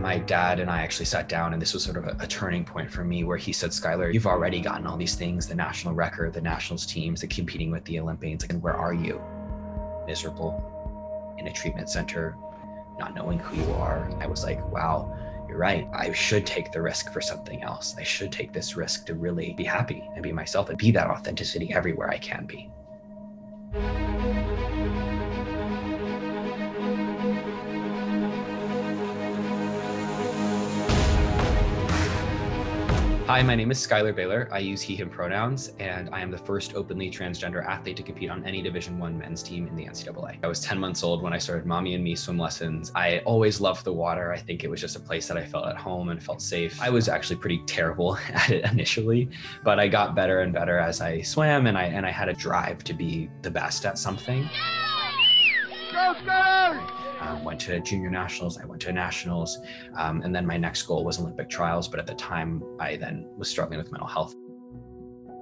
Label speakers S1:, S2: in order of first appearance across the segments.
S1: My dad and I actually sat down, and this was sort of a turning point for me, where he said, Schuyler, you've already gotten all these things, the national record, the nationals teams, the competing with the Olympians, and where are you? Miserable in a treatment center, not knowing who you are. I was like, wow, you're right. I should take the risk for something else. I should take this risk to really be happy and be myself and be that authenticity everywhere I can be. Hi, my name is Schuyler Bailar. I use he, him pronouns, and I am the first openly transgender athlete to compete on any Division I men's team in the NCAA. I was 10 months old when I started Mommy and Me swim lessons. I always loved the water. I think it was just a place that I felt at home and felt safe. I was actually pretty terrible at it initially, but I got better and better as I swam, and I had a drive to be the best at something. Go, Schuyler! Went to junior nationals, I went to nationals, and then my next goal was Olympic trials. But at the time, I then was struggling with mental health.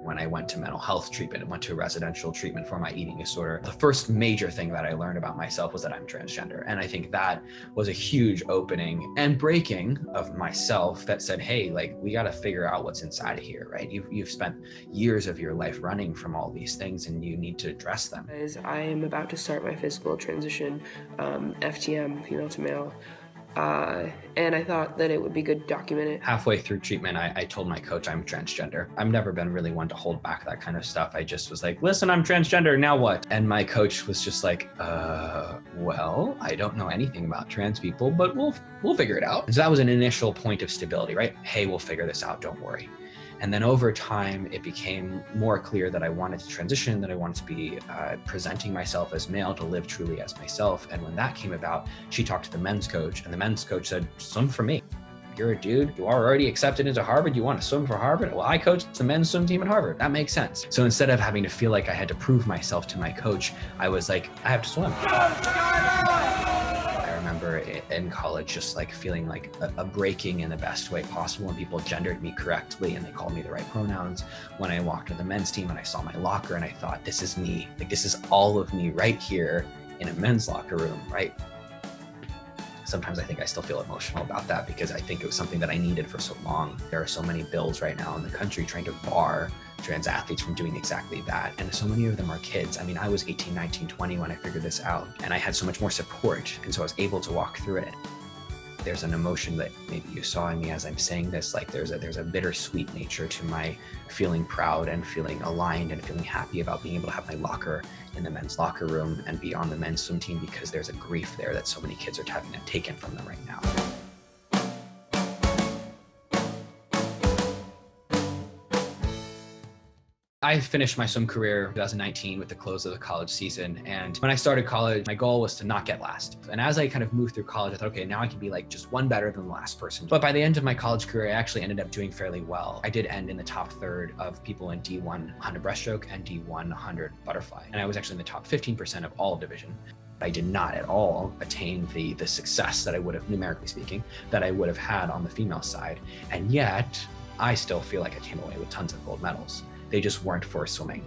S1: When I went to mental health treatment and went to residential treatment for my eating disorder, the first major thing that I learned about myself was that I'm transgender. And I think that was a huge opening and breaking of myself that said, hey, like, we got to figure out what's inside of here, right? You've spent years of your life running from all these things, and you need to address them.
S2: As I am about to start my physical transition, FTM, female to male, and I thought that it would be good to document it.
S1: Halfway through treatment, I told my coach I'm transgender. I've never been really one to hold back that kind of stuff. I just was like, listen, I'm transgender, now what? And my coach was just like, well, I don't know anything about trans people, but we'll figure it out. And so that was an initial point of stability, right? Hey, we'll figure this out, don't worry. And then over time, it became more clear that I wanted to transition, that I wanted to be presenting myself as male, to live truly as myself. And when that came about, she talked to the men's coach, and the men's coach said, swim for me. You're a dude, you are already accepted into Harvard, you want to swim for Harvard? Well, I coach the men's swim team at Harvard. That makes sense. So instead of having to feel like I had to prove myself to my coach, I was like, I have to swim. I remember in college just like feeling like a breaking in the best way possible when people gendered me correctly and they called me the right pronouns. When I walked to the men's team and I saw my locker and I thought, this is me, like this is all of me right here in a men's locker room, right? Sometimes I think I still feel emotional about that because I think it was something that I needed for so long. There are so many bills right now in the country trying to bar trans athletes from doing exactly that. And so many of them are kids. I mean, I was 18, 19, 20 when I figured this out, and I had so much more support. And so I was able to walk through it. There's an emotion that maybe you saw in me as I'm saying this, like there's a bittersweet nature to my feeling proud and feeling aligned and feeling happy about being able to have my locker in the men's locker room and be on the men's swim team, because there's a grief there that so many kids are having it taken from them right now. I finished my swim career in 2019 with the close of the college season. And when I started college, my goal was to not get last. And as I kind of moved through college, I thought, okay, now I can be like just one better than the last person. But by the end of my college career, I actually ended up doing fairly well. I did end in the top third of people in D1 100 breaststroke and D1 100 butterfly. And I was actually in the top 15% of all division. I did not at all attain the success that I would have, numerically speaking, that I would have had on the female side. And yet, I still feel like I came away with tons of gold medals. They just weren't for swimming.